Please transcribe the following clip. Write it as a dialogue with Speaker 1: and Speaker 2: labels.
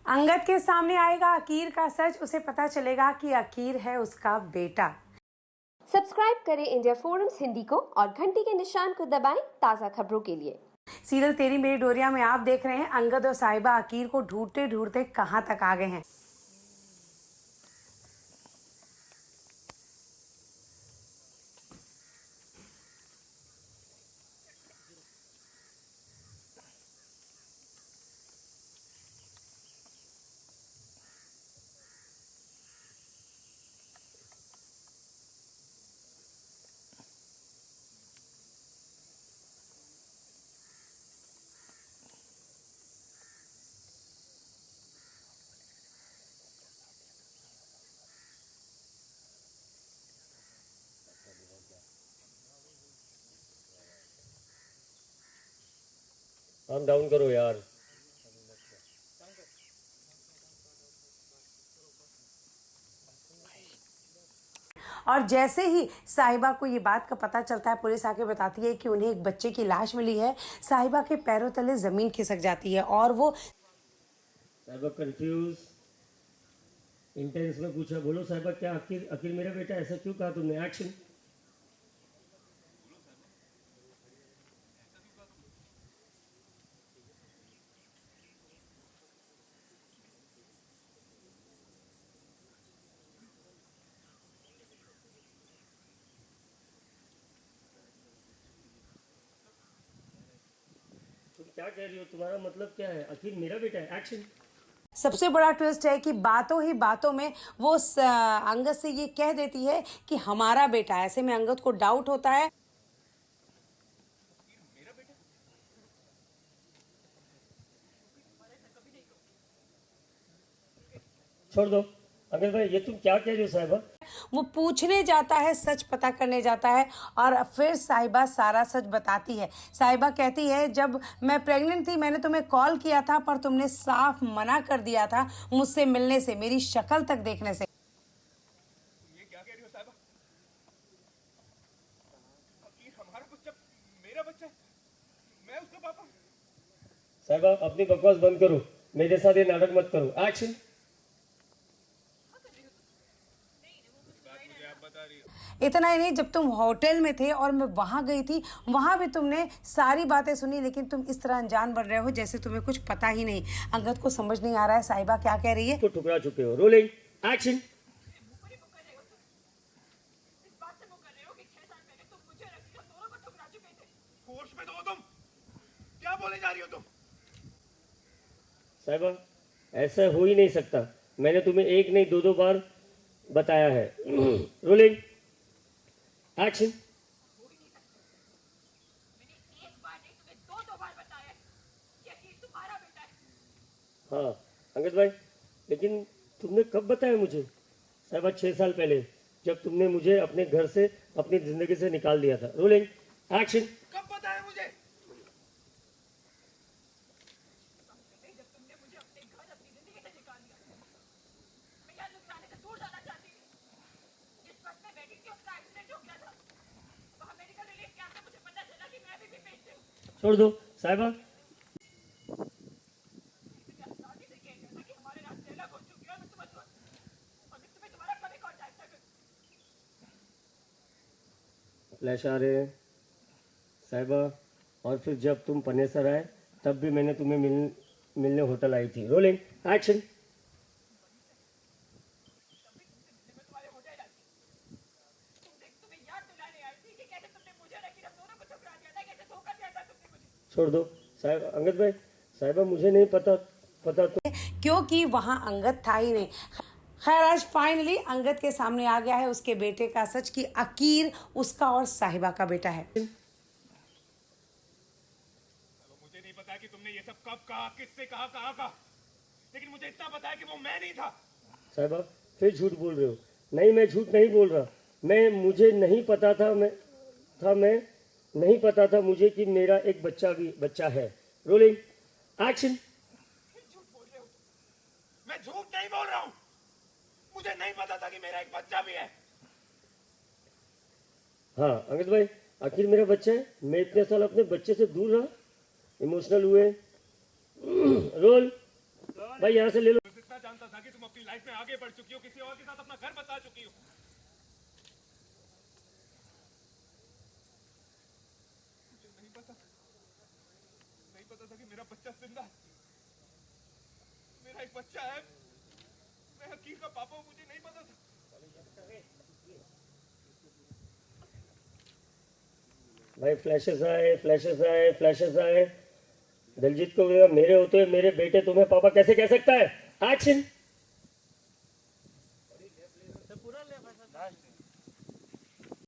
Speaker 1: अंगद के सामने आएगा अकीर का सच, उसे पता चलेगा कि अकीर है उसका बेटा।
Speaker 2: सब्सक्राइब करें इंडिया फोरम्स हिंदी को और घंटी के निशान को दबाएं ताज़ा खबरों के लिए।
Speaker 1: सीरियल तेरी मेरी डोरिया में आप देख रहे हैं अंगद और साहिबा अकीर को ढूंढते ढूंढते कहां तक आ गए हैं।
Speaker 3: काम डाउन करो यार।
Speaker 1: और जैसे ही साहिबा को ये बात का पता चलता है, पुलिस आके बताती है कि उन्हें एक बच्चे की लाश मिली है। साहिबा के पैरों तले जमीन खिसक जाती है और वो
Speaker 3: साहिबा कंफ्यूज इंटेंस में पूछा, बोलो साहिबा क्या अकीर अकीर मेरा बेटा, ऐसा क्यों कहा तुमने? एक्शन। तुम क्या कह रही हो? तुम्हारा मतलब क्या है? अकीर मेरा बेटा है। एक्शन।
Speaker 1: सबसे बड़ा ट्विस्ट है कि बातों ही बातों में वो अंगद से ये कह देती है कि हमारा बेटा है। ऐसे में अंगद को डाउट होता है।
Speaker 3: छोड़ दो अगर भाई, ये तुम क्या कह रही हो साहिबा?
Speaker 1: वो पूछने जाता है, सच पता करने जाता है और फिर साहिबा सारा सच बताती है। साहिबा कहती है, जब मैं प्रेग्नेंट थी मैंने तुम्हें कॉल किया था पर तुमने साफ मना कर दिया था मुझसे मिलने से, मेरी शक्ल तक देखने से।
Speaker 4: ये क्या कह रही हो साहिबा? अकीर हमारा बच्चा, मेरा बच्चा है, मैं उसका पापा।
Speaker 3: साहिबा अपनी बकवास बंद करो, मेरे साथ ये नाटक मत करो। एक्शन।
Speaker 1: इतना ही नहीं, जब तुम होटल में थे और मैं वहां गई थी, वहां भी तुमने सारी बातें सुनी, लेकिन तुम इस तरह अनजान बन रहे हो जैसे तुम्हें कुछ पता ही नहीं। अंगद को समझ नहीं आ रहा है साहिबा क्या कह रही है।
Speaker 3: तो ठुकरा चुके हो। Rolling action.
Speaker 4: होश में तो हो तुम? क्या बोले जा रही हो तुम?
Speaker 3: साहिबा ऐसा हो ही नहीं सकता, मैंने तुम्हें एक नहीं दो बार बताया है। Rolling action.
Speaker 5: मैंने एक बार नहीं तुम्हें दो बार बताया कि अकीर तुम्हारा बेटा है।
Speaker 3: हाँ अंगद भाई, लेकिन तुमने कब बताया मुझे? साहिबा 6 साल पहले, जब तुमने मुझे अपने घर से, अपनी जिंदगी से निकाल दिया था। Rolling action.
Speaker 4: कब बताया मुझे? जब तुमने मुझे अपने घर, अपनी जिंदगी से निकाल दिया। मैं यहाँ नुकसाने से दूर जाना चाहती थी। जिस बस में बैठी थी उसका एक्सीडेंट हो गया था। वहाँ मेडिकल रिलीफ कैंप में मुझे पता चला कि मैं अभी भी पेट से हूँ।
Speaker 3: छोड़ दो साहिबा।
Speaker 4: शादी से कह दिया था कि हमारे रास्ते अलग हो चुके हैं और मैं तुम्हें तुम्हारा कभी कांटेक्ट है।
Speaker 3: फ्लैश आ रहे हैं साहिबा, और फिर जब तुम पनेसर आए तब भी मैंने तुम्हें मिलने होटल आई थी। Rolling action. छोड़ दो साहिब, अंगद भाई, साहिबा मुझे नहीं पता तो।
Speaker 1: क्योंकि वहां अंगद था ही नहीं। खैर, आज फाइनली अंगद के सामने आ गया है उसके बेटे का सच कि अकीर उसका और साहिबा का बेटा है।
Speaker 4: मुझे नहीं पता कि तुमने ये सब कब कहा, किससे कहा, कहाँ कहा, लेकिन मुझे इतना पता है कि वो मैं नहीं था।
Speaker 3: साहिबा फिर झूठ बोल रहे हो। नहीं, मैं झूठ नहीं बोल रहा। मुझे नहीं पता था, मैं नहीं पता था मुझे कि मेरा एक बच्चा है। Rolling action.
Speaker 4: झूठ बोल रहे हो? मैं झूठ नहीं बोल रहा हूँ। मुझे नहीं पता था कि मेरा एक बच्चा भी है।
Speaker 3: हाँ अंगद भाई, आखिर मेरा बच्चा है। मैं इतने साल अपने बच्चे से दूर रहा, इमोशनल हुए। रोल भाई यहाँ से ले लो।
Speaker 6: जानता था कि तुम अपनी लाइफ में आगे बढ़ चुकी हो, किसी और के साथ अपना घर बसा चुकी हो। मुझे नहीं पता था कि मेरा बच्चा जिंदा है। मेरा एक बच्चा है, मैं हकीर का पापा हूं, मुझे नहीं पता था।
Speaker 3: भाई फ्लैशेस आए। दिलजीत को मेरे होते हुए मेरे बेटे तुम्हें पापा कैसे कह सकता है? एक्शन।